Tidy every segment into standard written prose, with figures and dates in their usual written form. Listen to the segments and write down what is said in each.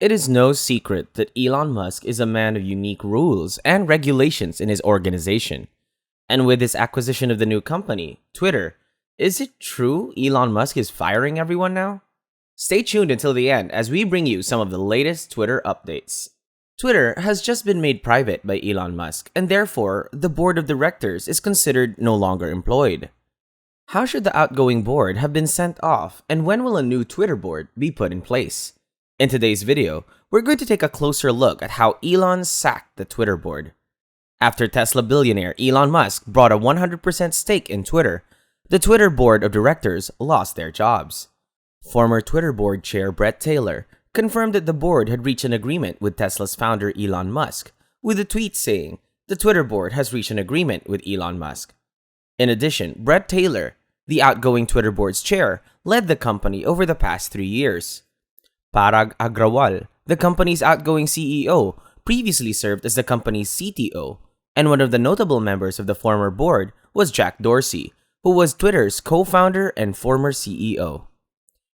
It is no secret that Elon Musk is a man of unique rules and regulations in his organization. And with his acquisition of the new company, Twitter, is it true Elon Musk is firing everyone now? Stay tuned until the end as we bring you some of the latest Twitter updates. Twitter has just been made private by Elon Musk, and therefore, the board of directors is considered no longer employed. How should the outgoing board have been sent off, and when will a new Twitter board be put in place? In today's video, we're going to take a closer look at how Elon sacked the Twitter board. After Tesla billionaire Elon Musk bought a 100% stake in Twitter, the Twitter board of directors lost their jobs. Former Twitter board chair Bret Taylor confirmed that the board had reached an agreement with Tesla's founder Elon Musk, with a tweet saying, "The Twitter board has reached an agreement with Elon Musk." In addition, Bret Taylor, the outgoing Twitter board's chair, led the company over the past 3 years. Parag Agrawal, the company's outgoing CEO, previously served as the company's CTO, and one of the notable members of the former board was Jack Dorsey, who was Twitter's co-founder and former CEO.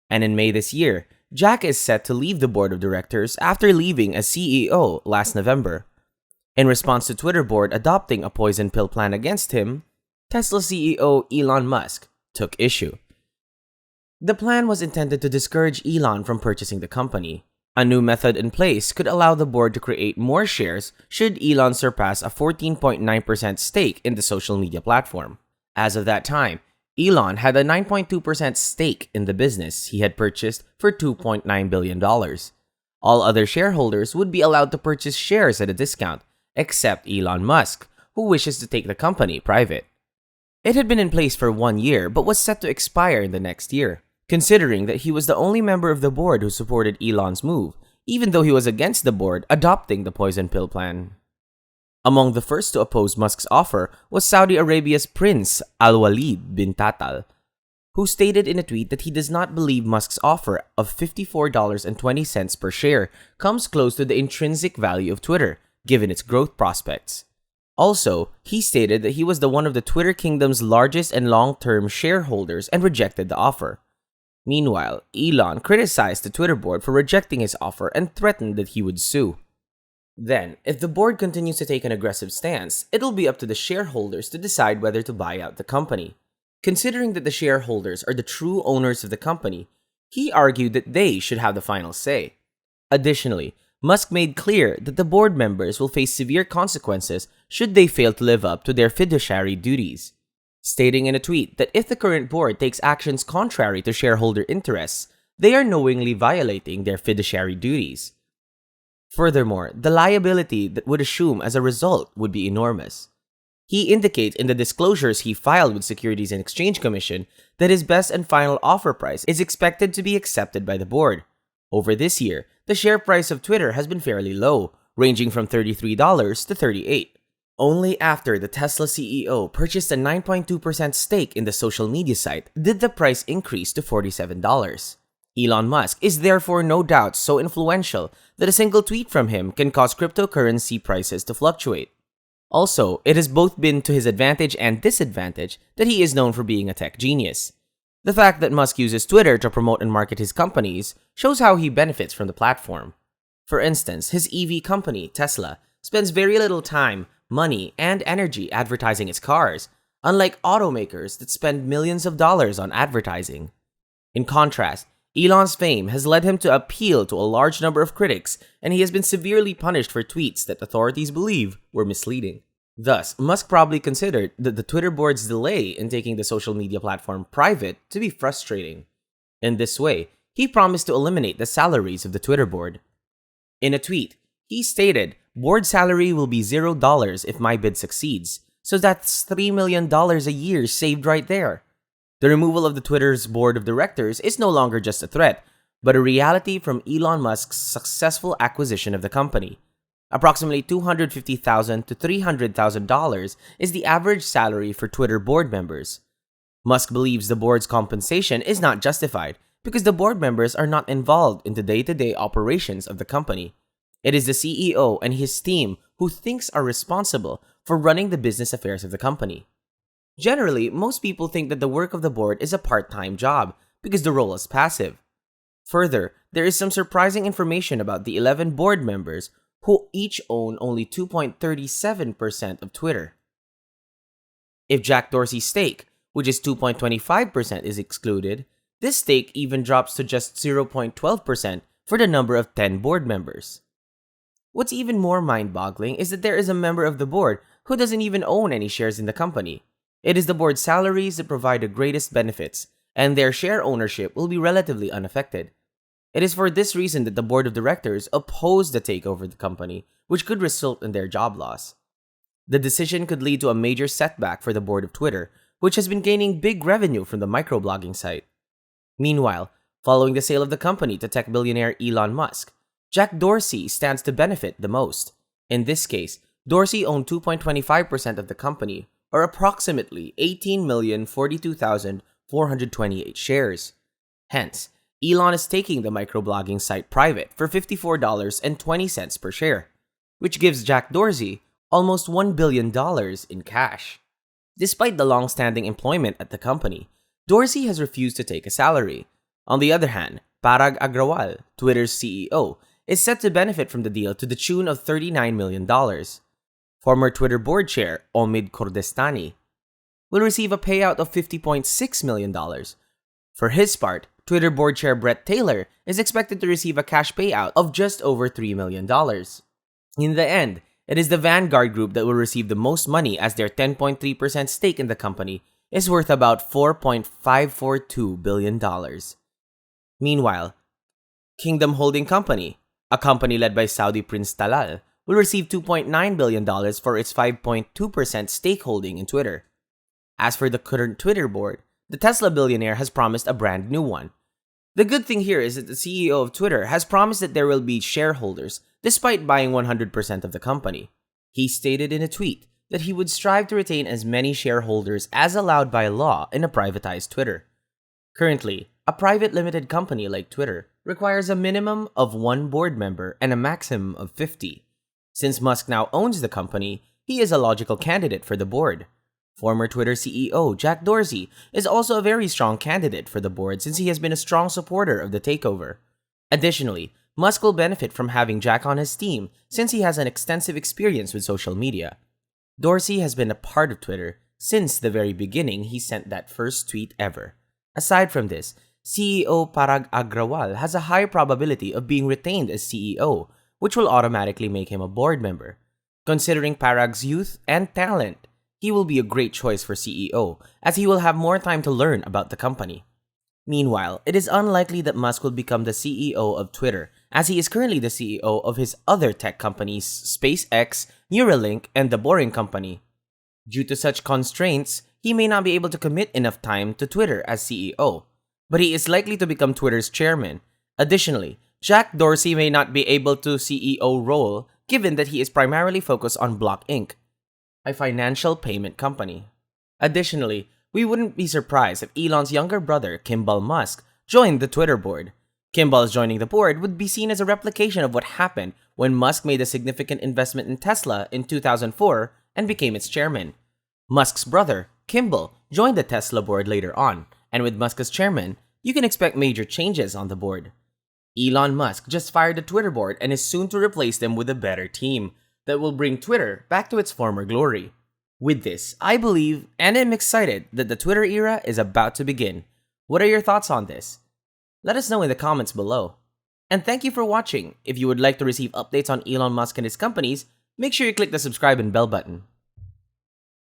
And in May this year, Jack is set to leave the board of directors after leaving as CEO last November. In response to Twitter board adopting a poison pill plan against him, Tesla CEO Elon Musk took issue. The plan was intended to discourage Elon from purchasing the company. A new method in place could allow the board to create more shares should Elon surpass a 14.9% stake in the social media platform. As of that time, Elon had a 9.2% stake in the business he had purchased for $2.9 billion. All other shareholders would be allowed to purchase shares at a discount, except Elon Musk, who wishes to take the company private. It had been in place for 1 year, but was set to expire in the next year, considering that he was the only member of the board who supported Elon's move, even though he was against the board adopting the poison pill plan. Among the first to oppose Musk's offer was Saudi Arabia's Prince Al-Walid bin Tatal, who stated in a tweet that he does not believe Musk's offer of $54.20 per share comes close to the intrinsic value of Twitter, given its growth prospects. Also, he stated that he was one of the Twitter kingdom's largest and long-term shareholders and rejected the offer. Meanwhile, Elon criticized the Twitter board for rejecting his offer and threatened that he would sue. Then, if the board continues to take an aggressive stance, it'll be up to the shareholders to decide whether to buy out the company. Considering that the shareholders are the true owners of the company, he argued that they should have the final say. Additionally, Musk made clear that the board members will face severe consequences should they fail to live up to their fiduciary duties, stating in a tweet that if the current board takes actions contrary to shareholder interests, they are knowingly violating their fiduciary duties. Furthermore, the liability that would assume as a result would be enormous. He indicates in the disclosures he filed with Securities and Exchange Commission that his best and final offer price is expected to be accepted by the board. Over this year, the share price of Twitter has been fairly low, ranging from $33 to $38. Only after the Tesla CEO purchased a 9.2% stake in the social media site did the price increase to $47. Elon Musk is therefore no doubt so influential that a single tweet from him can cause cryptocurrency prices to fluctuate. Also, it has both been to his advantage and disadvantage that he is known for being a tech genius. The fact that Musk uses Twitter to promote and market his companies shows how he benefits from the platform. For instance, his EV company, Tesla, spends very little time, money, and energy advertising its cars, unlike automakers that spend millions of dollars on advertising. In contrast, Elon's fame has led him to appeal to a large number of critics, and he has been severely punished for tweets that authorities believe were misleading. Thus, Musk probably considered that the Twitter board's delay in taking the social media platform private to be frustrating. In this way, he promised to eliminate the salaries of the Twitter board. In a tweet, he stated, "Board salary will be $0 if my bid succeeds, so that's $3 million a year saved right there." The removal of the Twitter's board of directors is no longer just a threat, but a reality from Elon Musk's successful acquisition of the company. Approximately $250,000 to $300,000 is the average salary for Twitter board members. Musk believes the board's compensation is not justified because the board members are not involved in the day-to-day operations of the company. It is the CEO and his team who thinks are responsible for running the business affairs of the company. Generally, most people think that the work of the board is a part-time job because the role is passive. Further, there is some surprising information about the 11 board members who each own only 2.37% of Twitter. If Jack Dorsey's stake, which is 2.25%, is excluded, this stake even drops to just 0.12% for the number of 10 board members. What's even more mind-boggling is that there is a member of the board who doesn't even own any shares in the company. It is the board's salaries that provide the greatest benefits, and their share ownership will be relatively unaffected. It is for this reason that the board of directors opposed the takeover of the company, which could result in their job loss. The decision could lead to a major setback for the board of Twitter, which has been gaining big revenue from the microblogging site. Meanwhile, following the sale of the company to tech billionaire Elon Musk, Jack Dorsey stands to benefit the most. In this case, Dorsey owned 2.25% of the company, or approximately 18,042,428 shares. Hence, Elon is taking the microblogging site private for $54.20 per share, which gives Jack Dorsey almost $1 billion in cash. Despite the long-standing employment at the company, Dorsey has refused to take a salary. On the other hand, Parag Agrawal, Twitter's CEO, is set to benefit from the deal to the tune of $39 million. Former Twitter board chair Omid Kordestani will receive a payout of $50.6 million. For his part, Twitter board chair Brett Taylor is expected to receive a cash payout of just over $3 million. In the end, it is the Vanguard Group that will receive the most money, as their 10.3% stake in the company is worth about $4.542 billion. Meanwhile, Kingdom Holding Company, a company led by Saudi Prince Talal, will receive $2.9 billion for its 5.2% stakeholding in Twitter. As for the current Twitter board, the Tesla billionaire has promised a brand new one. The good thing here is that the CEO of Twitter has promised that there will be shareholders, despite buying 100% of the company. He stated in a tweet that he would strive to retain as many shareholders as allowed by law in a privatized Twitter. Currently, a private limited company like Twitter requires a minimum of 1 board member and a maximum of 50. Since Musk now owns the company, he is a logical candidate for the board. Former Twitter CEO Jack Dorsey is also a very strong candidate for the board, since he has been a strong supporter of the takeover. Additionally, Musk will benefit from having Jack on his team, since he has an extensive experience with social media. Dorsey has been a part of Twitter since the very beginning he sent that first tweet ever. Aside from this, CEO Parag Agrawal has a high probability of being retained as CEO, which will automatically make him a board member. Considering Parag's youth and talent, he will be a great choice for CEO, as he will have more time to learn about the company. Meanwhile, it is unlikely that Musk will become the CEO of Twitter, as he is currently the CEO of his other tech companies, SpaceX, Neuralink, and The Boring Company. Due to such constraints, he may not be able to commit enough time to Twitter as CEO, but he is likely to become Twitter's chairman. Additionally, Jack Dorsey may not be able to CEO role, given that he is primarily focused on Block Inc., a financial payment company. Additionally, we wouldn't be surprised if Elon's younger brother, Kimball Musk, joined the Twitter board. Kimball's joining the board would be seen as a replication of what happened when Musk made a significant investment in Tesla in 2004 and became its chairman. Musk's brother, Kimball, joined the Tesla board later on, and with Musk as chairman, you can expect major changes on the board. Elon Musk just fired the Twitter board and is soon to replace them with a better team that will bring Twitter back to its former glory. With this, I believe and am excited that the Twitter era is about to begin. What are your thoughts on this? Let us know in the comments below. And thank you for watching. If you would like to receive updates on Elon Musk and his companies, make sure you click the subscribe and bell button.